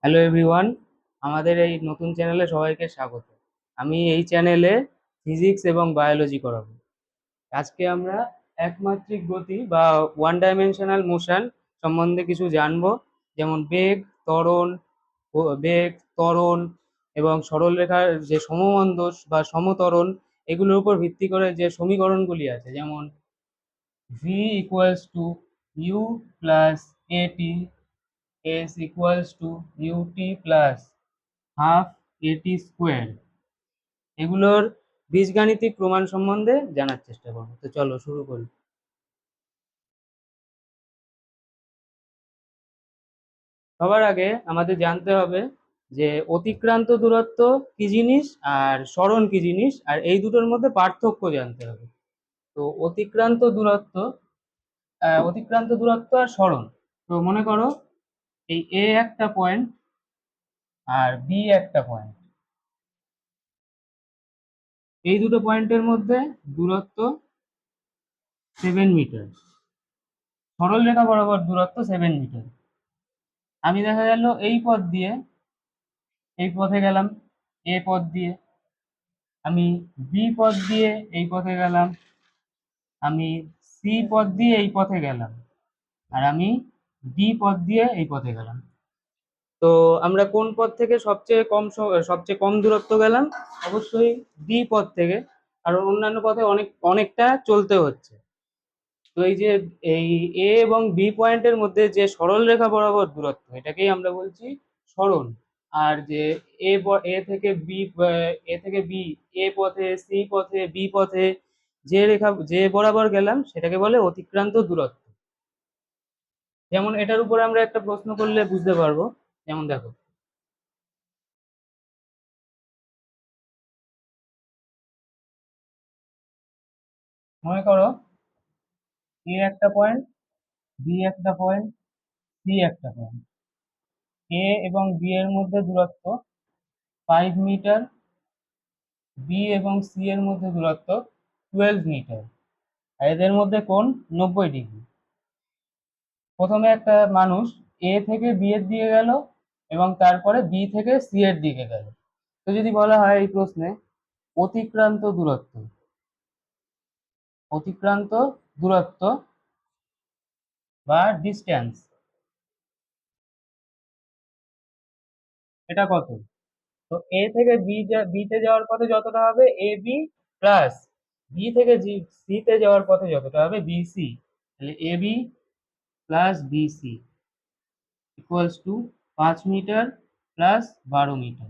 Hello everyone, আমাদের এই নতুন চ্যানেলে সবাইকে স্বাগত। আমি এই চ্যানেলে ফিজিক্স এবং বায়োলজি করাবো। আজকে আমরা একমাত্রিক গতি বা ওয়ান ডাইমেনশনাল মোশন সম্বন্ধে কিছু জানবো, যেমন ত্বরণ, বেগ, ত্বরণ এবং সরলরেখার যে সমমন্দস বা সমত্বরণ, এগুলোর উপর ভিত্তি করে যে সমীকরণগুলি আছে, যেমন v equals to you plus at is equals to ut plus half এটি স্কোয়ার, এগুলোর বীজগাণিতিক প্রমাণ সম্বন্ধে জানার চেষ্টা করবো। তো চলো শুরু করি। সবার আগে আমাদের জানতে হবে যে অতিক্রান্ত দূরত্ব কি জিনিস আর সরণ কি জিনিস, আর এই দুটোর মধ্যে পার্থক্য জানতে হবে। তো অতিক্রান্ত দূরত্ব আর সরণ। তো মনে করো এই এ একটা পয়েন্ট আর বি একটা পয়েন্ট, এই দুটো পয়েন্টের মধ্যে দূরত্ব 7 মিটার, সরল রেখা বরাবর দূরত্ব 7 মিটার। আমি দেখা গেল এই পথে গেলাম, এ পথ দিয়ে, আমি বি পথ দিয়ে এই পথে গেলাম, আমি সি পথ দিয়ে এই পথে গেলাম, আর আমি ডি পথ দিয়ে এই পথে গেলাম। তো আমরা কোন পথ থেকে সবচেয়ে কম দূরত্ব গেলাম? অবশ্যই ডি পথ থেকে, কারণ অন্যান্য পথে অনেকটা চলতে হচ্ছে। তো এই এ এবং বি পয়েন্টের মধ্যে যে সরল রেখা বরাবর দূরত্ব, এটাকেই আমরা বলছি সরণ। আর যে এ থেকে বি, এ পথে, সি পথে, বি পথে যে বরাবর গেলাম সেটাকে বলে অতিক্রান্ত দূরত্ব। যেমন এটার উপরে আমরা একটা প্রশ্ন করলে বুঝতে পারবো। যেমন দেখো, মনে করো এ একটা পয়েন্ট, বি একটা পয়েন্ট, সি একটা পয়েন্ট। এ এবং বি এর মধ্যে দূরত্ব 5 মিটার, বি এবং সি এর মধ্যে দূরত্ব 12 মিটার, আর এদের মধ্যে কোণ 90 ডিগ্রি। প্রথমে একটা মানুষ এ থেকে বি এর দিকে গেল এবং তারপরে বি থেকে সি এর দিকে গেল। তো যদি বলা হয় এই প্রশ্নে অতিক্রান্ত দূরত্ব অতিক্রান্ত দূরত্ব বা ডিস্টেন্স, এটা কত? তো এ থেকে বি তে যাওয়ার পথে যতটা হবে এ বি, প্লাস বি থেকে সি তে যাওয়ার পথে যতটা হবে বি সি, তাহলে A B plus B C equals to 5 metre plus 12 metre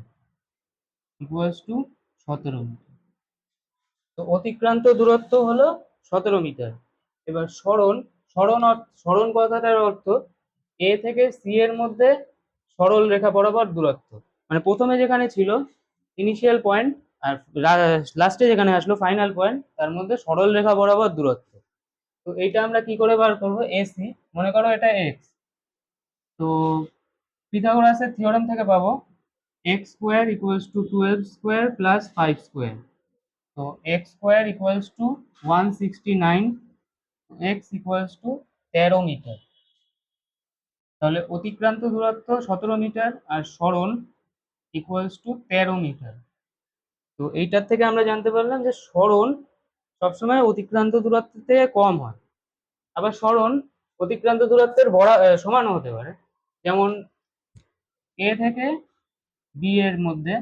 equals to 17 metre. তো অতিক্রান্ত দূরত্ব হলো 17 মিটার। এবার সরণ কথাটার অর্থ এ থেকে সি এর মধ্যে সরল রেখা বরাবর দূরত্ব। মানে প্রথমে যেখানে ছিল ইনিশিয়াল পয়েন্ট, আর লাস্টে যেখানে আসলো ফাইনাল পয়েন্ট, তার মধ্যে সরল রেখা বরাবর দূরত্ব। তো এইটা আমরা কি করে বার করবো? এসি, মনে করো এটা এক্স। তো পিথাগোরাসের থিওরেম থেকে পাবো X square equals to 12 square plus 5 square. তো X square equals to 169, X equals to 13 metre. তাহলে অতিক্রান্ত দূরত্ব 17 মিটার আর সরণ ইকুয়ালস টু 13 মিটার। তো এইটার থেকে আমরা জানতে পারলাম যে সরণ সবসময় অতিক্রান্ত দূরত্বের থেকে কম হয়। আবার সরণ অতিক্রান্ত দূরত্বের সমানও হতে পারে। যেমন এ থেকে বি এর মধ্যে,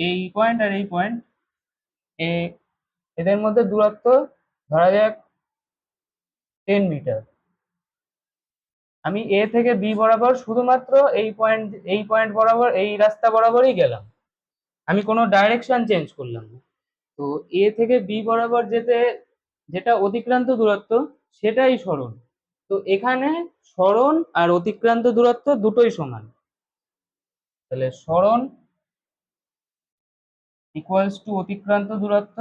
এই পয়েন্ট আর এই পয়েন্ট, এদের মধ্যে দূরত্ব ধরা যাক 10 মিটার। আমি এ থেকে বি বরাবর শুধুমাত্র এই পয়েন্ট বরাবর, এই রাস্তা বরাবরই গেলাম, আমি কোনো ডাইরেকশন চেঞ্জ করলাম না। তো এ থেকে বি বরাবর যেটা অতিক্রান্ত দূরত্ব, সেটাই সরণ। তো এখানে সরণ আর অতিক্রান্ত দূরত্ব দুটোই সমান। তাহলে সরণ ইকুয়ালস টু অতিক্রান্ত দূরত্ব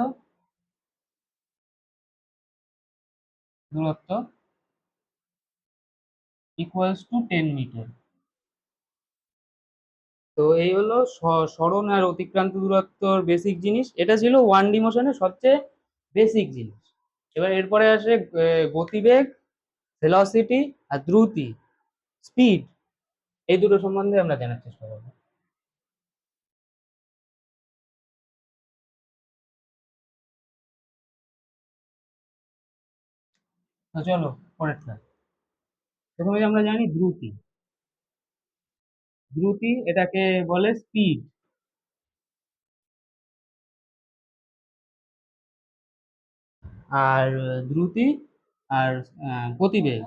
ইকুয়ালস টু 10 মিটার। তো এই হলো সরণ আর অতিক্রান্ত দূরত্বর বেসিক জিনিস। এটা ছিল ওয়ান ডি মোশনের সবচেয়ে বেসিক জিনিস। এবার এরপরে আসে গতিবেগ, ভেলোসিটি আর দ্রুতি, স্পিড। এই দুটো সম্বন্ধে আমরা জানার চেষ্টা করবো। তো চলো পরেরটা। প্রথমে আমরা জানি দ্রুতি। দ্রুতি এটাকে বলে স্পিড। আর দ্রুতি আর গতিবেগ।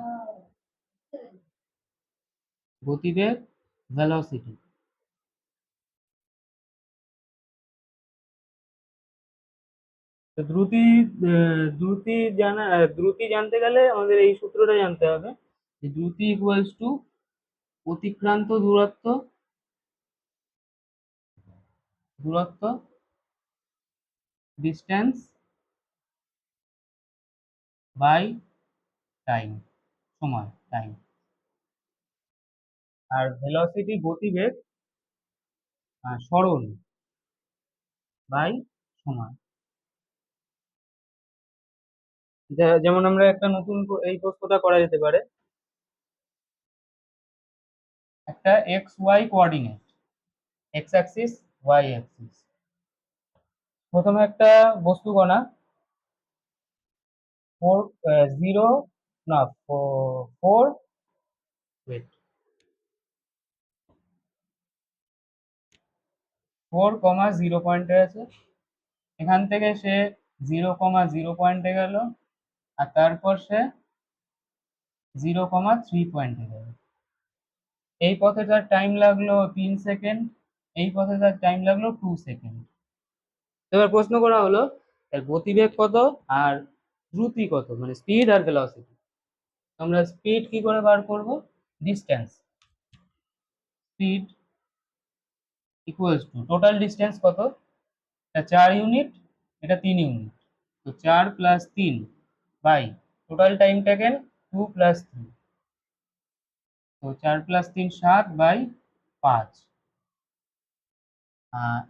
গতিবেগ ভেলোসিটি। তো দ্রুতি জানতে গেলে আমাদের এই সূত্রটা জানতে হবে, যে দ্রুতি ইকুয়ালস টু অতিক্রান্ত দূরত্ব দূরত্ব ডিস্টেন্স বাই টাইম, সময় টাইম। আর ভেলোসিটি গতিবেগ সরণ বাই সময়। যেমন আমরা একটা নতুন এই প্রশ্নটা করা যেতে পারে, একটা x y coordinate, x axis y axis. প্রথমে একটা বস্তু কণা ফোর জিরো না ফোর ওয়েট 4, 0 পয়েন্টে আছে। এখান থেকে সে 0, 0 পয়েন্টে গেল, আর তারপর সে 0, 3 পয়েন্টে গেল। এই পথে তার টাইম লাগলো 3 সেকেন্ড, এই পথে তার টাইম লাগলো 2 সেকেন্ড। এবার প্রশ্ন করা হলো এর গতিবেগ কত আর দ্রুতি কত, মানে স্পিড আর ভেলোসিটি। আমরা স্পিড কি করে বার করব? Distance. Speed equals to total distance কত, এটা 4 ইউনিট, এটা 3 ইউনিট। তো 4 + 3 বাই টোটাল টাইম টেকেন 2 + 3। তো 4 + 3 7/5।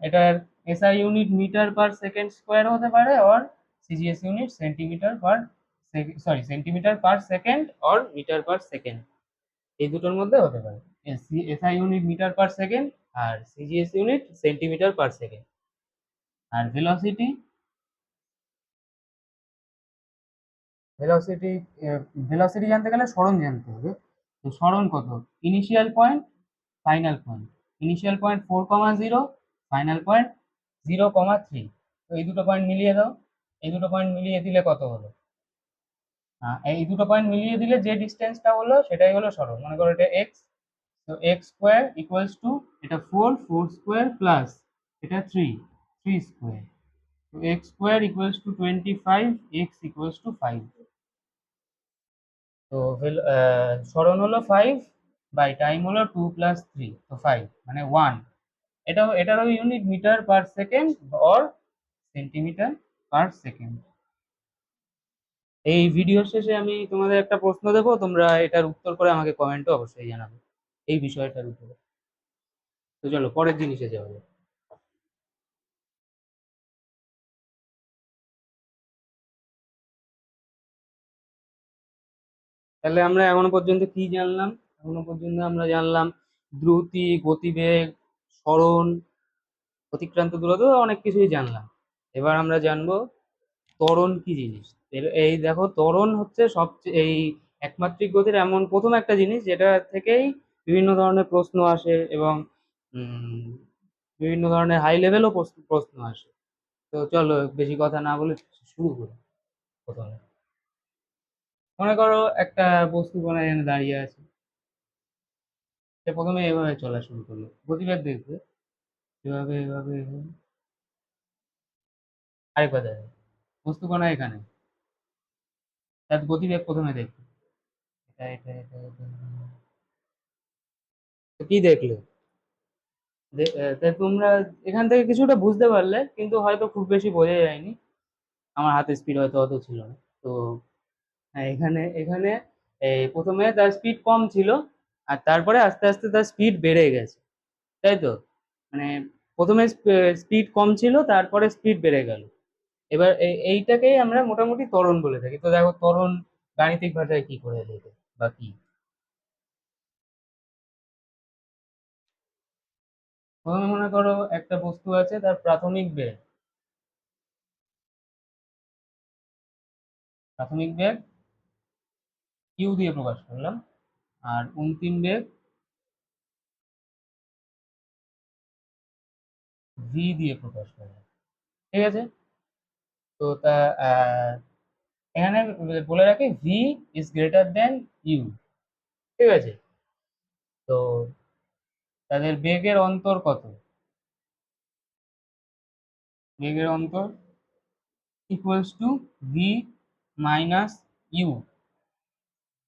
এটার SI unit metre per second square হতে পারে, or CGS unit centimetre per centimetre per second or metre per second, এই দুটোর মধ্যে হতে পারে। SI unit metre per second আর CGS unit centimetre per second. আর ভেলোসিটি, ভেলোসিটি ভেলোসিটি জানতে গেলে সরণ জানতে হবে। তো সরণ কত, initial point final point. Initial point 4, 0, final point 0, 3। তো এই দুটো পয়েন্ট মিলিয়ে দাও। এই দুটো পয়েন্ট মিলিয়ে দিলে কত হলো? এই দুটো পয়েন্ট মিলিয়ে দিলে যে ডিস্টেন্সটা হলো সেটাই হলো সরণ। মনে করো এটা এক্স, তো এক্স স্কোয়ার ইকুয়ালস টু এটা 4, 4 স্কোয়ার প্লাস এটা 3, 3 স্কোয়ার। তো X square equals two 25, x equals to 5। তো সরণ হলো 5 বাই টাইম হলো 2 + 3, তো 5 মানে 1। এটারও unit metre per second or centimetre per second. এই ভিডিওর শেষে আমি তোমাদের একটা প্রশ্ন দেবো, তোমরা এটার উত্তর করে আমাকে কমেন্টে অবশ্যই জানাবে এই বিষয়টার উপরে। তো চলো পরের জিনিসে যাওয়া যাক। তাহলে আমরা এখনো পর্যন্ত কি জানলাম? এখনো পর্যন্ত আমরা জানলাম দ্রুতি, গতিবেগ, সরণ, অতিক্রান্ত দূরত্ব, অনেক কিছুই জানলাম। এবার আমরা জানবো ত্বরণ কি জিনিস। এই দেখো, ত্বরণ হচ্ছে সবচেয়ে এই একমাত্রিক গতির এমন প্রথম একটা জিনিস যেটা থেকেই বিভিন্ন ধরনের প্রশ্ন আসে, এবং উম, বিভিন্ন ধরনের হাই লেভেলও প্রশ্ন আসে। তো চলো বেশি কথা না বলে শুরু করি। প্রথমে মনে করো একটা বস্তু কণা এখানে দাঁড়িয়ে আছে, সে প্রথমে এভাবে চলা শুরু করলো, গতিবেগ দেখবে এভাবে এভাবে এভাবে। আরেকবার দেখো, বস্তু কণা এখানে, তার গতিবেগ প্রথমে দেখবে এটা এটা এটা এটা। তো কি দেখলে? তাই তোমরা এখান থেকে কিছুটা বুঝতে পারলে, কিন্তু হয়তো খুব বেশি বোঝা যায়নি, আমার হাতের স্পিড হয়তো অত ছিল না। তো হ্যাঁ, এখানে এখানে প্রথমে তার স্পিড কম ছিল, আর তারপরে আস্তে আস্তে তার স্পিড বেড়ে গেছে, তাই তো? মানে প্রথমে স্পিড কম ছিল, তারপরে স্পিড বেড়ে গেল। এবার এইটাকেই আমরা মোটামুটি ত্বরণ বলে থাকি। তো দেখো ত্বরণ গাণিতিক ভাষায় কি করে লেখে বা কি? প্রথমে মনে করো একটা বস্তু আছে, তার প্রাথমিক বেগ কিউ দিয়ে প্রকাশ করলাম, আর অন্তিম বেগ ভি দিয়ে প্রকাশ করলাম। ঠিক আছে? তো এখানে বলে রাখি v is greater than u. ঠিক আছে? তো তাদের বেগের অন্তর কত? বেগের অন্তর equals to V minus u.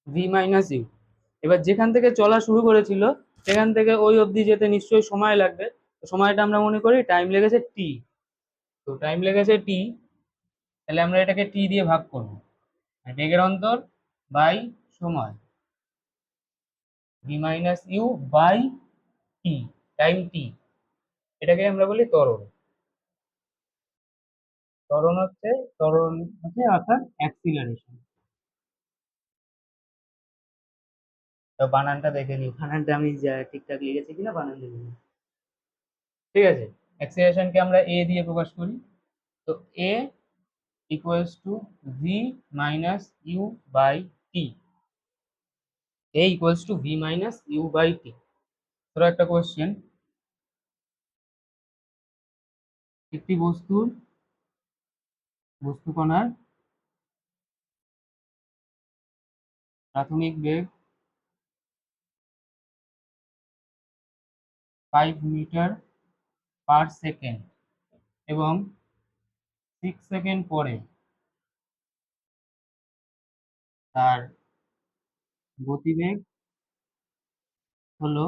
V minus u. এবার যেখান থেকে চলা শুরু করেছিল সেখান থেকে ওই অবধি যেতে নিশ্চয়ই সময় লাগবে। তো সময়টা আমরা মনে করি টাইম লেগেছে টি। তো টাইম লেগেছে টি, তাহলে আমরা এটাকে টি দিয়ে ভাগ করব। বেগের অন্তর বাই সময়, V minus U by T, time T. এটাকে আমরা বলি ত্বরণ। ত্বরণ হচ্ছে অর্থাৎ অ্যাক্সিলারেশন। তো বানানটা দেখে নিই, বানানটা আমি ঠিকঠাক লিখেছি কিনা, বানান দেখে নিই। ঠিক আছে? অ্যাক্সিলারেশনকে আমরা এ দিয়ে প্রকাশ করি। তো A equals to V minus U by T. A equals to V minus U by T. ধরো একটা কোয়েশ্চেন, একটি বস্তু কণার প্রাথমিক বেগ 5 মিটার পার সেকেন্ড এবং 6 সেকেন্ড পরে তার গতিবেগ হলো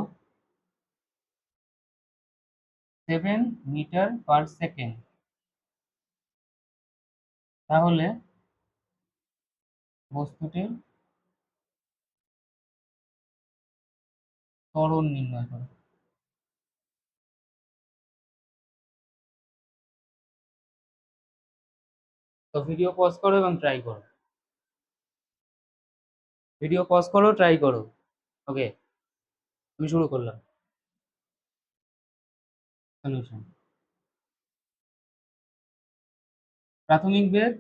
7 মিটার পার সেকেন্ড। তাহলে বস্তুটির ত্বরণ নির্ণয় করো। তো ভিডিও পজ করো এবং ট্রাই করো। ভিডিও পজ করো, ট্রাই করো। ওকে, আমি শুরু করলাম সলিউশন। প্রাথমিক বেগ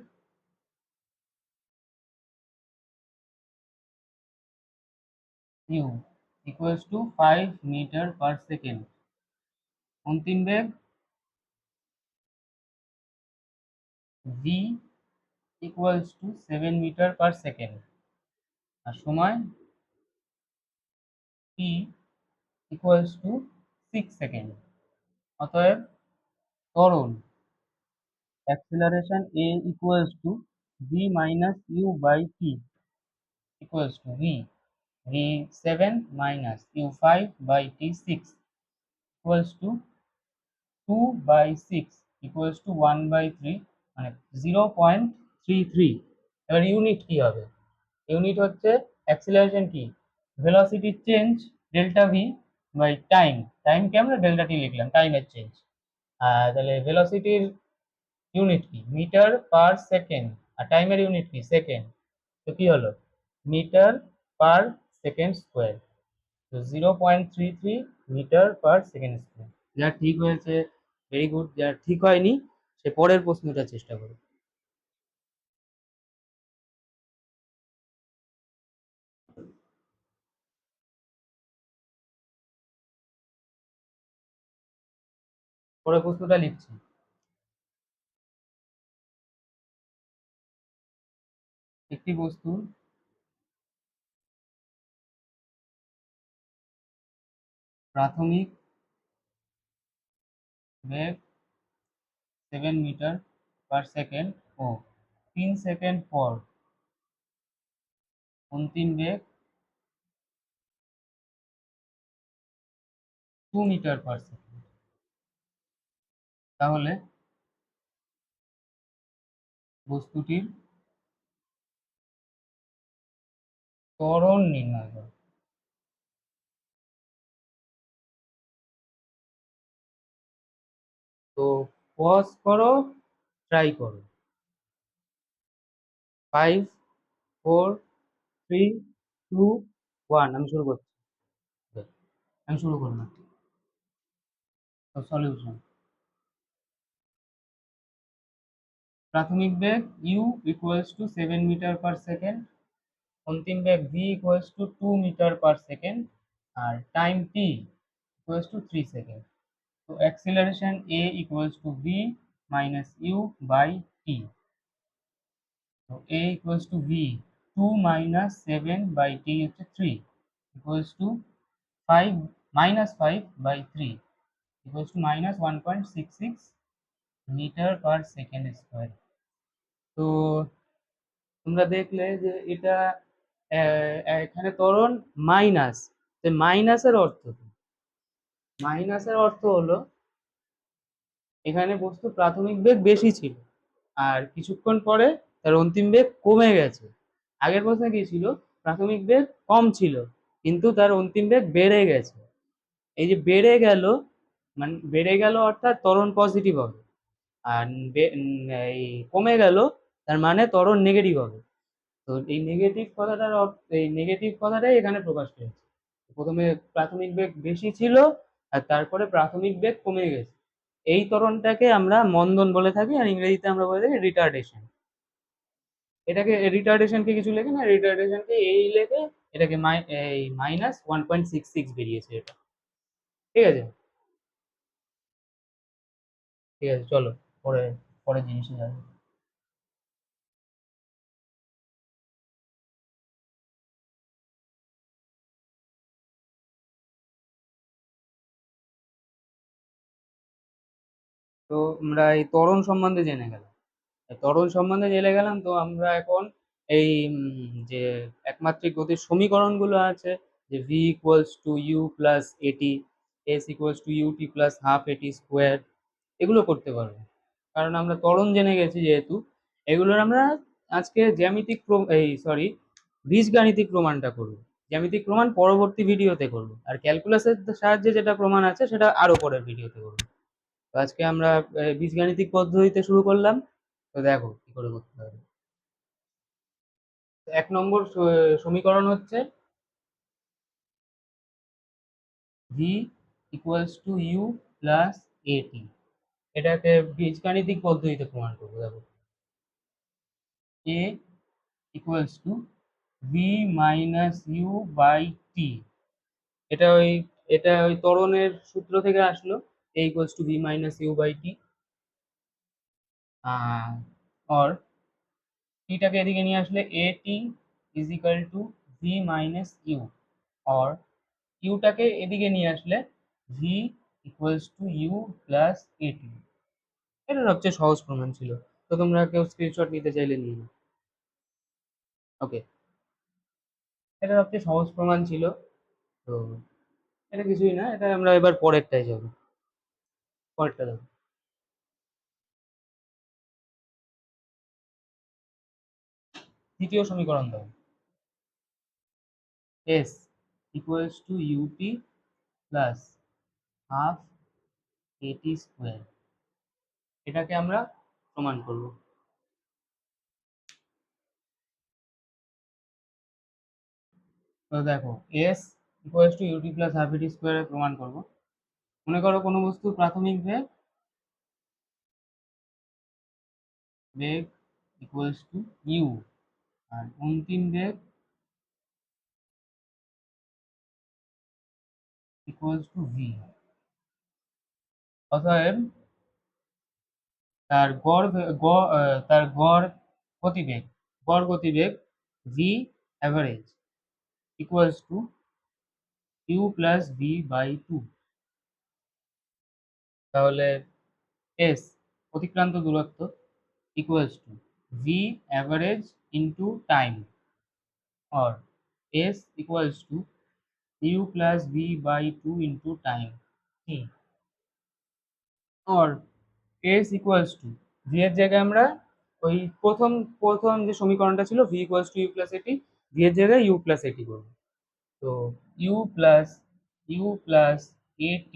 U equals to 5 metre per second. অন্তিম বেগ V equals to 7 metre per second. আর সময় টি ইকুয়ালস টু 6 সেকেন্ড। অতএব ত্বরণ acceleration a equals to v minus u by t equals to v 7 minus u 5 by t 6 equals to 2/6 equals to 1/3, মানে 0.33। এবার unit কি হবে? Unit হচ্ছে acceleration কি, velocity change delta V by time. টাইমকে আমরা ডেল্টা টি লিখলাম, টাইমের চেঞ্জ। তাহলে ভেলোসিটির ইউনিট কি, মিটার পার সেকেন্ড, আর টাইমের ইউনিট কি, সেকেন্ড। তো কি হলো, মিটার পার সেকেন্ড স্কোয়ার। তো 0.33 মিটার পার সেকেন্ড স্কোয়ার। যা ঠিক হয়েছে ভেরি গুড, যা ঠিক হয়নি সে পরের প্রশ্নটা চেষ্টা করো। পরের প্রশ্নটা লিখছি। একটি বস্তুর প্রাথমিক বেগ 7 মিটার পার সেকেন্ড ও 3 সেকেন্ড পর অন্তিম বেগ 2 মিটার পার সেকেন্ড। তাহলে বস্তুটির ত্বরণ নির্ণয় করো। তো পজ করো, ট্রাই করো। 5 4 3 2 1, আমি শুরু করছি। আমি শুরু করলাম। তো সলিউশন, প্রাথমিক বেগ u equals to 7 metre per second, অন্তিম বেগ v equals to 2 metre per second, আর time t equals to 3 second. তো acceleration a equals to v minus u by t। তো a equals to v 2 minus 7 by t হচ্ছে 3 equals to 5 minus 5 by 3 equals to minus 1.66 metre per second square. তো তোমরা দেখলে যে এটা এখানে ত্বরণ মাইনাস, যে মাইনাসের অর্থ কি? মাইনাসের অর্থ হলো এখানে বস্তুর প্রাথমিক বেগ বেশি ছিল আর কিছুক্ষণ পরে তার অন্তিম বেগ কমে গেছে। আগের প্রশ্নে কি ছিল? প্রাথমিক বেগ কম ছিল কিন্তু তার অন্তিম বেগ বেড়ে গেছে। এই যে বেড়ে গেল, মানে বেড়ে গেল অর্থাৎ ত্বরণ পজিটিভ হবে, আর এই কমে গেল তার মানে ত্বরণ নেগেটিভ হবে। তো এই নেগেটিভ কথাটার এই নেগেটিভ কথাটাই এখানে প্রকাশ পেয়েছে। প্রথমে প্রাথমিক বেগ বেশি ছিল আর তারপরে প্রাথমিক বেগ কমে গেছে, এই ত্বরণটাকে আমরা মন্দন বলে থাকি, আর ইংরেজিতে আমরা বলে থাকি রিটার্ডেশন। এটাকে রিটার্ডেশনকে কিছু লেখে না, রিটার্ডেশনকে এই লেখে, এটাকে এই মাইনাস 1.66 বেরিয়েছে এটা। ঠিক আছে, ঠিক আছে, চলো পরে পরের জিনিসে যাবো। তো আমরা এই ত্বরণ সম্বন্ধে জেনে গেলাম, ত্বরণ সম্বন্ধে জেনে গেলাম। তো আমরা এখন এই যে একমাত্রিক গতির সমীকরণগুলো আছে, যে v equals to you plus A T, S equals to UT plus half এটি স্কোয়ার, এগুলো করতে পারবো। কারণ আমরা ত্বরণ জেনে গেছি যেহেতু, এগুলোর আমরা আজকে জ্যামিতিক বীজগাণিতিক প্রমাণটা করব। জ্যামিতিক প্রমাণ পরবর্তী ভিডিওতে করব, আর ক্যালকুলাসের সাহায্যে যেটা প্রমাণ আছে সেটা আরো পরের ভিডিওতে করব। তো আজকে আমরা বীজগাণিতিক পদ্ধতিতে শুরু করলাম। তো দেখো কি করে করতে হবে। 1 নম্বর সমীকরণ হচ্ছে v equals to you plus A T. এটাকে বীজগাণিতিক পদ্ধতিতে প্রমাণ করবো। দেখো, a equals to v minus U by T. এটা ওই এটা ওই ত্বরণের সূত্র থেকে আসলো, a equals to v minus U by T. আর টিটাকে এদিকে নিয়ে আসলে A T is equal to V minus U, আর ইউটাকে এদিকে নিয়ে আসলে V equals to you plus A T. এটা সবচেয়ে সহজ প্রমাণ ছিল। তো তোমরা কেউ স্ক্রিনশট নিতে চাইলে নিয়ে নাও। ওকে, এটা সবচেয়ে সহজ প্রমাণ ছিল। তো এটা কিছুই না, এটা আমরা এবার পরেরটায় যাবো। পরেরটা দেখো, তৃতীয় সমীকরণ দাও, s equals to UT plus half এটি স্কোয়ার। এটাকে আমরা প্রমাণ করব। তো দেখো, s equals to UT plus half এটি স্কোয়ার প্রমাণ করব। মনে করো কোনো বস্তুর প্রাথমিক বেগ বেগ ইকুয়ালস টু ইউ, আর অন্তিম বেগ ইকুয়ালস টু ভি। অতএব তার তার গতিবেগ গড় গতিবেগ v average equals to you plus v by two. তাহলে এস অতিক্রান্ত দূরত্ব equals to v average into time, और s equals to u plus v by 2 into time t, और s equals to v এর জায়গায় আমরা ওই প্রথম প্রথম যে সমীকরণটা ছিল v equals to u plus at, v এর জায়গায় u plus at করব। তো u plus at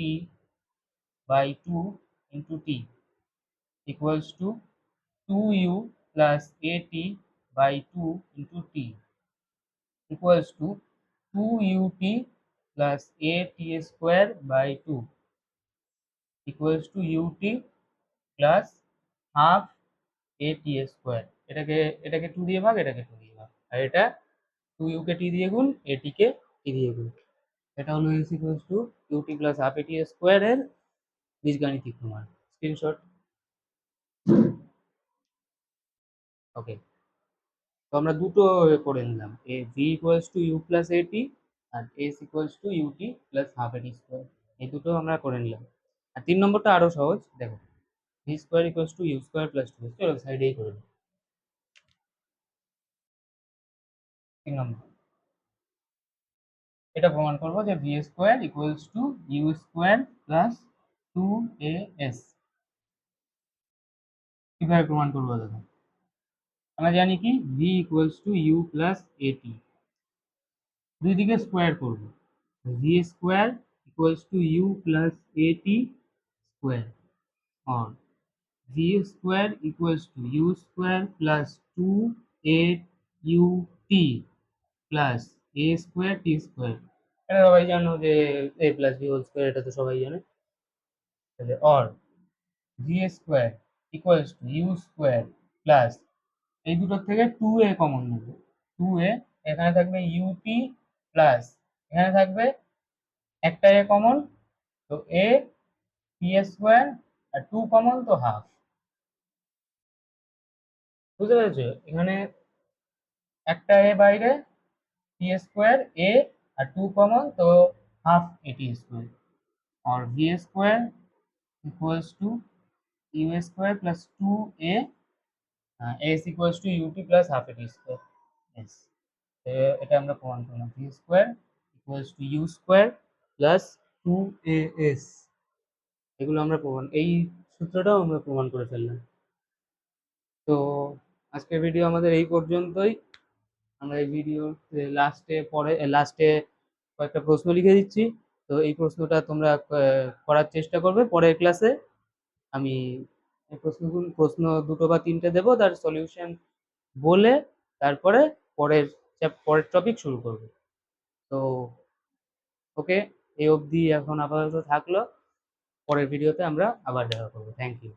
by 2 into t equals to 2u plus at by 2 into t equals to 2ut plus at square by 2। Equals to UT plus half a t square. এটাকে 2 দিয়ে ভাগ, এটাকে 2 দিয়ে ভাগ, আর এটা 2u কে t দিয়ে গুণ, এটি কে t দিয়ে গুণ। এটা হলো s equals to UT plus half a t square এর বীজগাণিতিক প্রমাণ। স্ক্রিনশট। ওকে, তো আমরা দুটো করে নিলাম, A V equals to you plus A T আর S equals to UT plus half এটি স্কোয়ার, এই দুটো আমরা করে নিলাম। আর 3 নম্বরটা আরো সহজ, দেখো v square equals to u square plus 2s, চলো সাইডেই করে নিই। 3 নম্বর, এটা প্রমাণ করবো যে v square equals to u square plus 2as। কিভাবে প্রমাণ করবো দেখো, আমরা জানি কি v equals to you plus at, দুই দিকে স্কোয়ার করবো, v square equals to you plus at square, और v square equals to u square plus 2a plus a square t square. এটা সবাই জানো যে a plus b whole square, এটা তো সবাই জানে। তাহলে और v square equals to u square plus, এই দুটোর থেকে 2a কমন নেব, 2a, এখানে থাকবে ইউটি প্লাস এখানে থাকবে একটা এ কমন, তো এ টি স্কোয়ার, আর 2 কমন তো হাফ। বুঝতে পেরেছো, এখানে একটা এ বাইরে, টি স্কোয়ার এ আর 2 কমন তো হাফ ए टी स्क्वायर, और v square equals to u square plus 2a s equals to ut plus half a t square s. এটা আমরা প্রমাণ করলাম, v square equals to u square plus 2as, এগুলো আমরা প্রমাণ, এই সূত্রটাও আমরা প্রমাণ করে ফেললাম। তো আজকের ভিডিও আমাদের এই পর্যন্তই। আমরা এই ভিডিও লাস্টে কয়েকটা প্রশ্ন লিখে দিচ্ছি, তো এই প্রশ্নটা তোমরা করার চেষ্টা করবে। পরের ক্লাসে আমি এই প্রশ্ন দুটো বা তিনটে দেবো, তার সলিউশন বলে তারপরে পরের টপিক শুরু করবো। তো ওকে, এই অবধি এখন আপাতত থাকলো, পরের ভিডিওতে আমরা আবার দেখা করবো। Thank you.